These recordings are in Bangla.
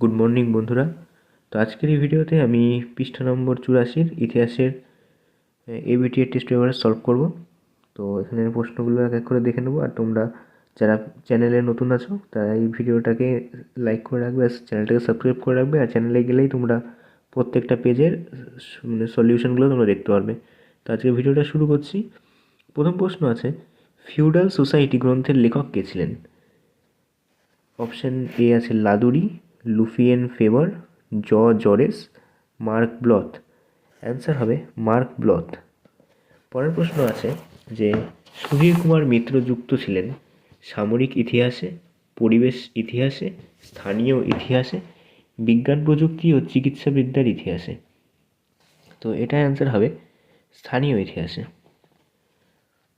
গুড মর্নিং বন্ধুরা। তো আজকের এই ভিডিওতে আমি পৃষ্ঠা নম্বর 84 ইতিহাসের এবিটিএ টেস্ট পেপার সলভ করব। তো এখানে প্রশ্নগুলো এক এক করে দেখে নেবো। আর তোমরা যারা চ্যানেলে নতুন আছো তারা এই ভিডিওটাকে লাইক করে রাখবে, আর চ্যানেলটাকে সাবস্ক্রাইব করে রাখবে। আর চ্যানেলে গেলেই তোমরা প্রত্যেকটা পেজের সলিউশনগুলো তোমরা দেখতে পারবে। তো আজকে ভিডিওটা শুরু করছি। প্রথম প্রশ্ন আছে, ফিউডাল সোসাইটি গ্রন্থের লেখক কে ছিলেন? অপশান এ আছে লাদুরি, লুফিয়েন ফেবার, জরেস, মার্ক ব্লথ। অ্যান্সার হবে মার্ক ব্লথ। পরের প্রশ্ন আছে যে সুধীর কুমার মিত্র যুক্ত ছিলেন সামরিক ইতিহাসে, পরিবেশ ইতিহাসে, স্থানীয় ইতিহাসে, বিজ্ঞান প্রযুক্তি ও চিকিৎসাবিদ্যার ইতিহাসে। তো এটা অ্যান্সার হবে স্থানীয় ইতিহাসে।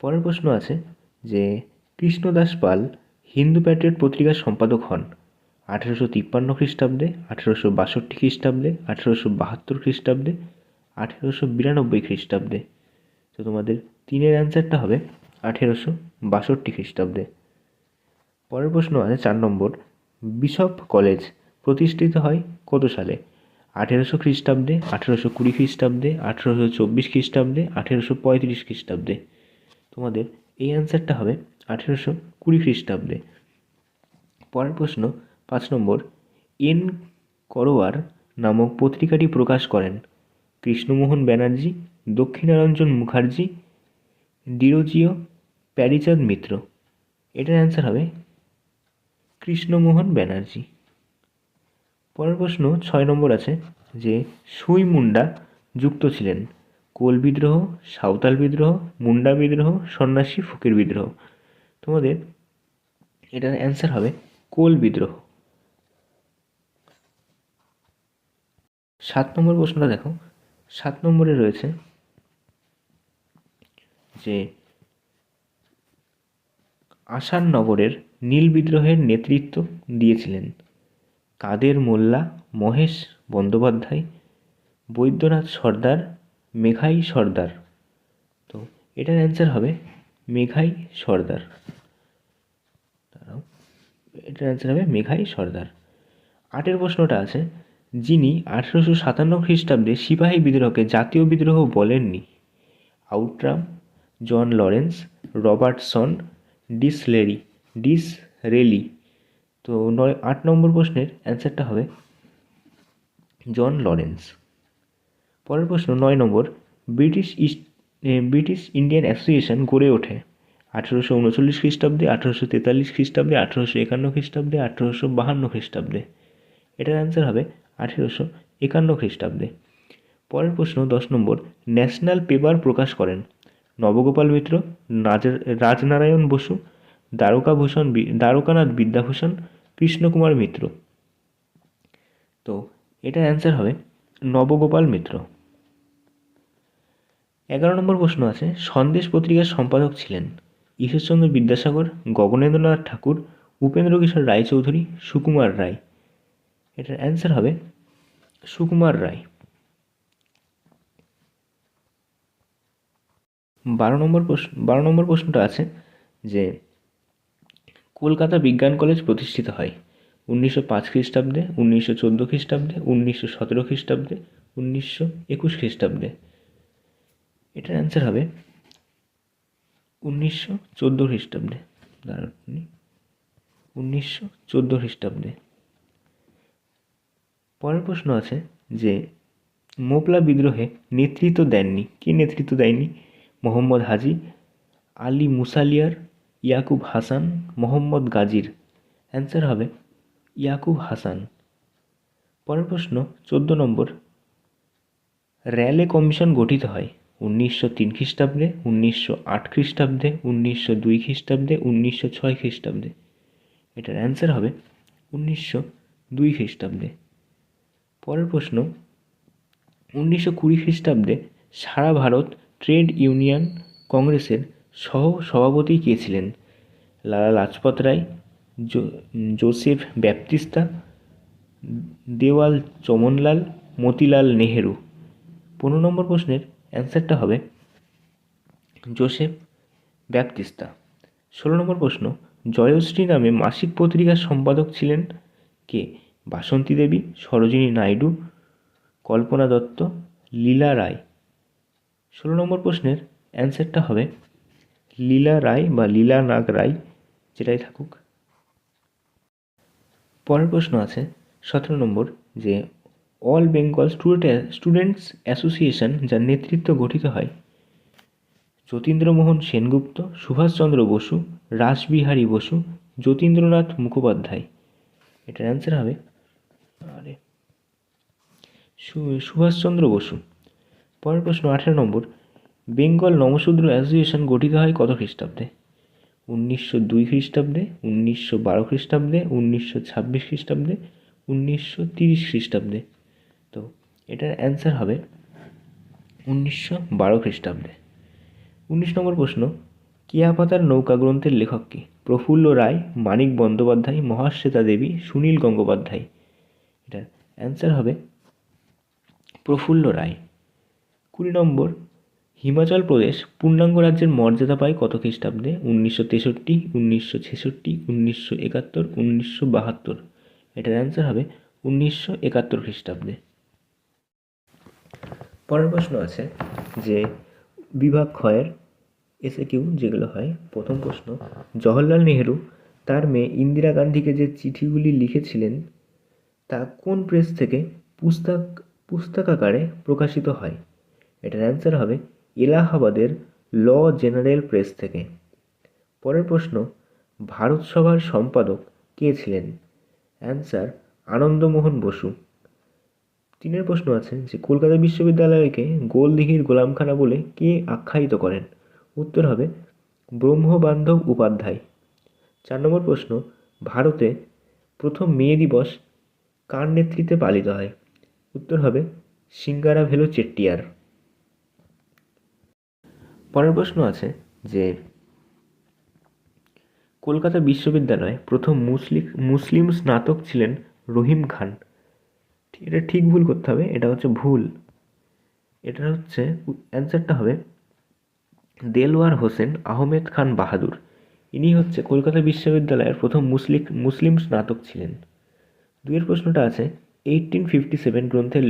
পরের প্রশ্ন আছে যে কৃষ্ণদাস পাল হিন্দু প্যাট্রিয়ট পত্রিকার সম্পাদক হন 1853 খ্রিস্টাব্দে, 1862 খ্রিস্টাব্দে, 1872 খ্রিস্টাব্দে, 1892 খ্রিস্টাব্দে। তো তোমাদের তিনের অ্যান্সারটা হবে 1862 খ্রিস্টাব্দে। পরের প্রশ্ন আছে 4 নম্বর, বিশপ কলেজ প্রতিষ্ঠিত হয় কত সালে? 1800 খ্রিস্টাব্দে, 1820 খ্রিস্টাব্দে, 1824 খ্রিস্টাব্দে, 1835 খ্রিস্টাব্দে। তোমাদের এই অ্যান্সারটা হবে 1820 খ্রিস্টাব্দে। পরের প্রশ্ন 5 নম্বর, এন করোয়ার নামক পত্রিকাটি প্রকাশ করেন কৃষ্ণমোহন ব্যানার্জি, দক্ষিণারঞ্জন মুখার্জি, ডিরোজিও প্যারিচাঁদ মিত্র। এটার অ্যান্সার হবে কৃষ্ণমোহন ব্যানার্জি। পরের প্রশ্ন 6 নম্বর আছে যে সুই মুন্ডা যুক্ত ছিলেন কোল বিদ্রোহ, সাঁওতাল বিদ্রোহ, মুন্ডা বিদ্রোহ, সন্ন্যাসী ফকির বিদ্রোহ। তোমাদের এটার অ্যান্সার হবে কোল বিদ্রোহ। 7 নম্বর প্রশ্নটা দেখো। 7 নম্বরে রয়েছে যে আসাননগরের নীল বিদ্রোহের নেতৃত্ব দিয়েছিলেন কাদের মোল্লা, মহেশ বন্দ্যোপাধ্যায়, বৈদ্যনাথ সর্দার, মেঘাই সর্দার। তো এটার অ্যান্সার হবে মেঘাই সর্দার। এটার অ্যান্সার হবে মেঘাই সর্দার। 8 প্রশ্নটা আছে, যিনি 1857 খ্রিস্টাব্দে সিপাহী বিদ্রোহকে জাতীয় বিদ্রোহ বলেননি Outram, John Lawrence, Robertson, Disraeli. তো 8 নম্বর প্রশ্নের অ্যান্সারটা হবে জন লরেন্স। পরের প্রশ্ন 9 নম্বর, ব্রিটিশ ইন্ডিয়ান অ্যাসোসিয়েশন গড়ে ওঠে 1839 খ্রিস্টাব্দে, 1843 খ্রিস্টাব্দে, 1851 খ্রিস্টাব্দে, 1852 খ্রিস্টাব্দে। এটার অ্যান্সার হবে 1851 খ্রিস্টাব্দে। পরের প্রশ্ন 10 নম্বর, ন্যাশনাল পেপার প্রকাশ করেন নবগোপাল মিত্র, রাজনারায়ণ বসু, দ্বারকানাথ বিদ্যাভূষণ, কৃষ্ণকুমার মিত্র। তো এটার অ্যান্সার হবে নবগোপাল মিত্র। 11 নম্বর প্রশ্ন আছে, সন্দেশ পত্রিকার সম্পাদক ছিলেন ঈশ্বরচন্দ্র বিদ্যাসাগর, গগনেন্দ্রনাথ ঠাকুর, উপেন্দ্র কিশোর রায়চৌধুরী, সুকুমার রায়। এটার অ্যান্সার হবে সুকুমার রায়। 12 নম্বর প্রশ্নটা আছে যে কলকাতা বিজ্ঞান কলেজ প্রতিষ্ঠিত হয় 1905 খ্রিস্টাব্দে, 1914 খ্রিস্টাব্দে, 1917 খ্রিস্টাব্দে, 1921 খ্রিস্টাব্দে। এটার অ্যান্সার হবে 1914 খ্রিস্টাব্দে। 1914 খ্রিস্টাব্দে। পরের প্রশ্ন আছে যে মোপলা বিদ্রোহে নেতৃত্ব দেননি, কে নেতৃত্ব দেয়নি? মোহাম্মদ হাজি, আলী মুসালিয়ার, ইয়াকুব হাসান, মোহাম্মদ গাজীর। অ্যান্সার হবে ইয়াকুব হাসান। পরের প্রশ্ন 14 নম্বর, র্যালে কমিশন গঠিত হয় 1903 খ্রিস্টাব্দে, 1908 খ্রিস্টাব্দে, 1902 খ্রিস্টাব্দে, 1906 খ্রিস্টাব্দে। এটার অ্যান্সার হবে 1902 খ্রিস্টাব্দে। পরের প্রশ্ন 1920 খ্রিস্টাব্দে সারা ভারত ট্রেড ইউনিয়ন কংগ্রেসের সহ সভাপতি কে ছিলেন? লালা লাজপত রায়, জোসেফ ব্যাপ্তিস্তা, দেওয়াল চমনলাল, মতিলাল নেহেরু। 15 নম্বর প্রশ্নের অ্যান্সারটা হবে জোসেফ ব্যাপ্তিস্তা। 16 নম্বর প্রশ্ন, জয়শ্রী নামে মাসিক পত্রিকার সম্পাদক ছিলেন কে? বাসন্তী দেবী, সরোজিনী নাইডু, কল্পনা দত্ত, লীলা রায়। 16 নম্বর প্রশ্নের অ্যান্সারটা হবে লীলা রায় বা লীলা নাগ রায়, যেটাই থাকুক। পরের প্রশ্ন আছে 17 নম্বর, যে অল বেঙ্গল স্টুডেন্টস অ্যাসোসিয়েশন যার নেতৃত্ব গঠিত হয় যতীন্দ্রমোহন সেনগুপ্ত, সুভাষচন্দ্র বসু, রাসবিহারী বসু, যতীন্দ্রনাথ মুখোপাধ্যায়। এটার অ্যান্সার হবে সুভাষচন্দ্র বসু। পরের প্রশ্ন 18 নম্বর, বেঙ্গল নমশূদ্র অ্যাসোসিয়েশন গঠিত হয় কত খ্রিস্টাব্দে? 1902 খ্রিস্টাব্দে, 1912 খ্রিস্টাব্দে, 1926 খ্রিস্টাব্দে, 1930 খ্রিস্টাব্দে। তো এটার অ্যান্সার হবে 1912 খ্রিস্টাব্দে। 19 নম্বর প্রশ্ন, কেয়াপাতার নৌকা গ্রন্থের লেখক কে? প্রফুল্ল রায়, মানিক বন্দ্যোপাধ্যায়, মহাশ্বেতা দেবী, সুনীল গঙ্গোপাধ্যায়। এটার অ্যান্সার হবে প্রফুল্ল রায়। 20 নম্বর, হিমাচল প্রদেশ পূর্ণাঙ্গ রাজ্যের মর্যাদা পায় কত খ্রিস্টাব্দে? 1963, 1966, 1971, 1972। এটার অ্যান্সার হবে 1971 খ্রিস্টাব্দে। পরের প্রশ্ন আছে যে বিভাগ ক্ষয়ের এসএকিউ যেগুলো হয়। প্রথম প্রশ্ন, জওহরলাল নেহেরু তার মেয়ে ইন্দিরা গান্ধীকে যে চিঠিগুলি লিখেছিলেন তা কোন প্রেস থেকে পুস্তকাকারে প্রকাশিত হয়? এটার অ্যান্সার হবে এলাহাবাদের ল জেনারেল প্রেস থেকে। পরের প্রশ্ন, ভারত সভার সম্পাদক কে ছিলেন? অ্যান্সার আনন্দমোহন বসু। 3 প্রশ্ন আছে যে কলকাতা বিশ্ববিদ্যালয়কে গোলদিঘির গোলামখানা বলে কে আখ্যায়িত করেন? উত্তর হবে ব্রহ্মবান্ধব উপাধ্যায়। 4 নম্বর প্রশ্ন, ভারতে প্রথম মে দিবস কার নেতৃত্বে পালিত হয়? উত্তর হবে সিঙ্গারাভেলু চেট্টিয়ার। পরের প্রশ্ন আছে যে কলকাতা বিশ্ববিদ্যালয়ে প্রথম মুসলিম স্নাতক ছিলেন রহিম খান। এটা ঠিক ভুল করতে হবে, এটা হচ্ছে ভুল। এটা হচ্ছে অ্যান্সারটা হবে দেলওয়ার হোসেন আহমেদ খান বাহাদুর। ইনি হচ্ছে কলকাতা বিশ্ববিদ্যালয়ের প্রথম মুসলিম স্নাতক ছিলেন। 2 প্রশ্নটা আছে 1857 গ্রন্থের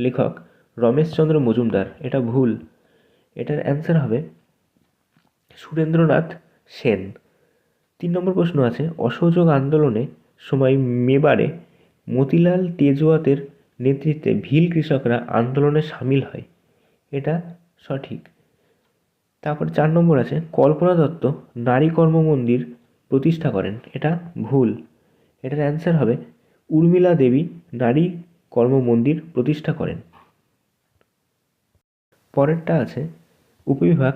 লেখক রমেশচন্দ্র মজুমদার। এটা ভুল। এটার অ্যান্সার হবে সুরেন্দ্রনাথ সেন। 3 নম্বর প্রশ্ন আছে অসহযোগ আন্দোলনের সময় মেবারে মতিলাল তেজওয়াতের নেতৃত্বে ভিল কৃষকরা আন্দোলনে সামিল হয়। এটা সঠিক। তারপর 4 নম্বর আছে কল্পনা দত্ত নারী কর্ম মন্দির প্রতিষ্ঠা করেন। এটা ভুল। এটার অ্যান্সার হবে উর্মিলা দেবী নারী কর্ম মন্দির প্রতিষ্ঠা করেন। পরেরটা আছে উপবিভাগ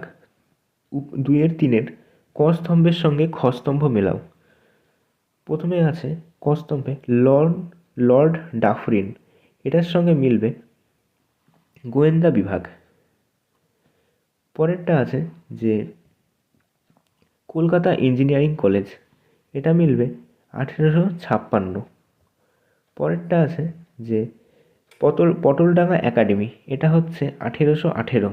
2-3 ক স্তম্ভের সঙ্গে খ স্তম্ভ মেলাও। প্রথমে আছে ক স্তম্ভে লর্ড ডাফরিন, এটার সঙ্গে মিলবে গোয়েন্দা বিভাগ। পরেরটা আছে যে কলকাতা ইঞ্জিনিয়ারিং কলেজ, এটা মিলবে 1856। পরেরটা আছে যে পটলডাঙ্গা একাডেমি, এটা হচ্ছে 1818।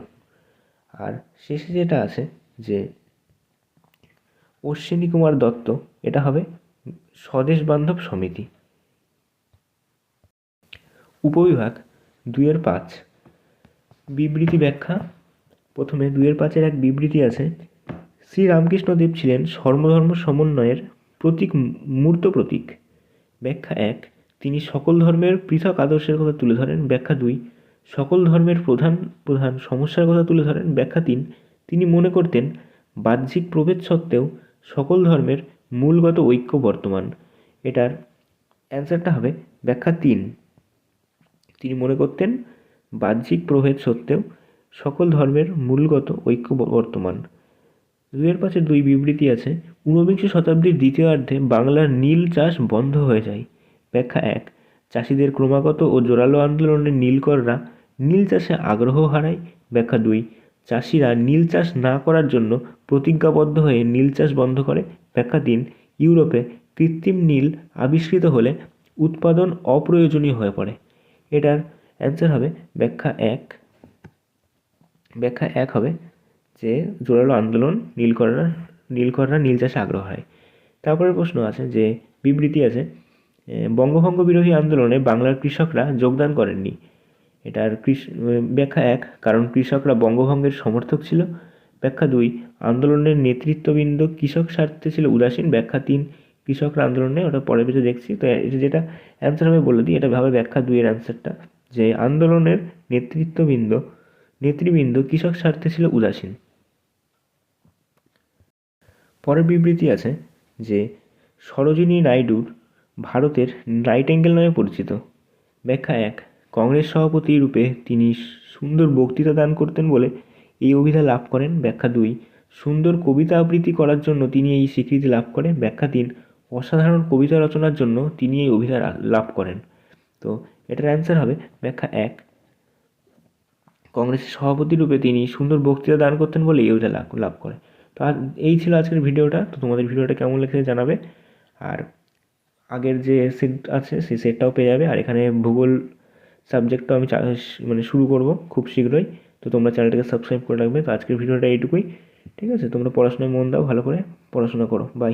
আর শেষে যেটা আছে যে অশ্বিনী কুমার দত্ত, এটা হবে স্বদেশ বান্ধব সমিতি। উপবিভাগ 2-5 বিবৃতি ব্যাখ্যা। প্রথমে 2-5 এক বিবৃতি আছে শ্রীরামকৃষ্ণদেব ছিলেন সর্বধর্ম সমন্বয়ের মূর্ত প্রতীক। ব্যাখ্যা 1, তিনি সকল ধর্মের পৃথক আদর্শের কথা তুলে ধরেন। ব্যাখ্যা 2, সকল ধর্মের প্রধান সমস্যার কথা তুলে ধরেন। ব্যাখ্যা 3, তিনি মনে করতেন বাহ্যিক প্রভেদ সত্ত্বেও সকল ধর্মের মূলগত ঐক্য বর্তমান। এটার অ্যান্সারটা হবে ব্যাখ্যা 3, তিনি মনে করতেন বাহ্যিক প্রভেদ সত্ত্বেও সকল ধর্মের মূলগত ঐক্য বর্তমান। 2-5 বিবৃতি আছে 19বিংশ শতাব্দীর দ্বিতীয়ার্ধে বাংলার নীল চাষ বন্ধ হয়ে যায়। ব্যাখ্যা 1, চাষিদের ক্রমাগত ও জোরালো আন্দোলনে নীলকররা নীল চাষে আগ্রহ হারায়। ব্যাখ্যা 2, চাষিরা নীল চাষ না করার জন্য প্রতিজ্ঞাবদ্ধ হয়ে নীল চাষ বন্ধ করে। ব্যাখ্যা 3, ইউরোপে কৃত্রিম নীল আবিষ্কৃত হলে উৎপাদন অপ্রয়োজনীয় হয়ে পড়ে। এটার অ্যান্সার হবে ব্যাখ্যা 1। ব্যাখ্যা 1 হবে যে জোরালো আন্দোলন নীলকররা নীল চাষে আগ্রহ হয়। তারপরে প্রশ্ন আছে যে বিবৃতি আছে বঙ্গভঙ্গ বিরোধী আন্দোলনে বাংলার কৃষকরা যোগদান করেননি। এটার ব্যাখ্যা 1, কারণ কৃষকরা বঙ্গভঙ্গের সমর্থক ছিল। ব্যাখ্যা 2, আন্দোলনের নেতৃত্ববৃন্দ কৃষক স্বার্থে ছিল উদাসীন। ব্যাখ্যা 3, কৃষকরা আন্দোলনে, ওটা পরের পেজে দেখছি। তো এটা যেটা অ্যান্সার হবে বলে দিই, এটা ভাবে ব্যাখ্যা 2 এর অ্যান্সারটা, যে আন্দোলনের নেতৃবৃন্দ কৃষক স্বার্থে ছিল উদাসীন। পরের বিবৃতি আছে যে সরোজিনী নাইডুর ভারতের নাইটেঙ্গেল নামে পরিচিত। ব্যাখ্যা 1, কংগ্রেস সভাপতি রূপে তিনি সুন্দর বক্তৃতা দান করতেন বলে এই অভিধা লাভ করেন। ব্যাখ্যা 2, সুন্দর কবিতা আবৃত্তি করার জন্য তিনি এই স্বীকৃতি লাভ করেন। ব্যাখ্যা 3, অসাধারণ কবিতা রচনার জন্য তিনি এই অভিধা লাভ করেন। তো এটার অ্যান্সার হবে ব্যাখ্যা 1, কংগ্রেসের সভাপতি রূপে তিনি সুন্দর বক্তৃতা দান করতেন বলে এই অভিধা লাভ করে। তো এই ছিল আজকের ভিডিওটা। তো তোমাদের ভিডিওটা কেমন লেগেছে জানাবে, আর আগের যে সেট আছে সেই সেটটাও পেয়ে যাবে। আর এখানে ভূগোল সাবজেক্টটাও আমি শুরু করব খুব শীঘ্রই। তো তোমরা চ্যানেলটাকে সাবস্ক্রাইব করে রাখবে। তো আজকের ভিডিওটা এইটুকুই, ঠিক আছে? তোমরা পড়াশোনায় মন দাও, ভালো করে পড়াশোনা করো। বাই।